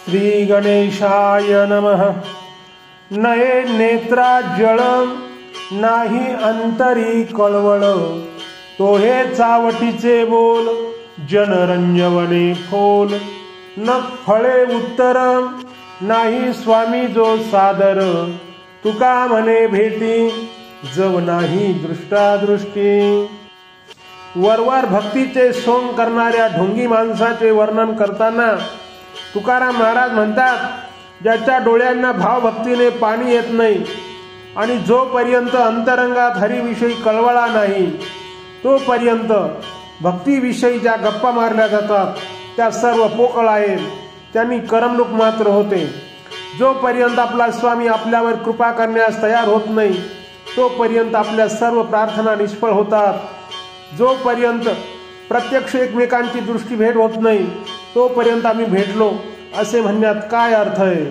श्री गणेशाय नमः। नये नेत्राज्जळ नाही अंतरी कळवळ, तो हे चावटीचे बोल जनरंजवणे फोल। न फळे उत्तर नाही स्वामी जो सादर, तुका म्हणे भेटी जव नाही दृष्टादृष्टी। वरवर भक्तीचे सोंग करणाऱ्या ढोंगी माणसाचे वर्णन करताना तुकाराम महाराज म्हणतात, ज्याच्या डोळ्यांना भावभक्तीने पाणी येत नाही आणि जोपर्यंत अंतरंगात हरीविषयी कळवळा नाही तोपर्यंत भक्तीविषयी ज्या गप्पा मारल्या जातात त्या सर्व पोकळ आहेत, त्यांनी करमणूक मात्र होते। जोपर्यंत आपला स्वामी आपल्यावर कृपा करण्यास तयार होत नाही तोपर्यंत आपल्या सर्व प्रार्थना निष्फळ होतात। जोपर्यंत प्रत्यक्ष एकमेकांची दृष्टीभेट होत नाही तोपर्यंत आम्ही भेटलो असे म्हणण्यात काय अर्थ आहे।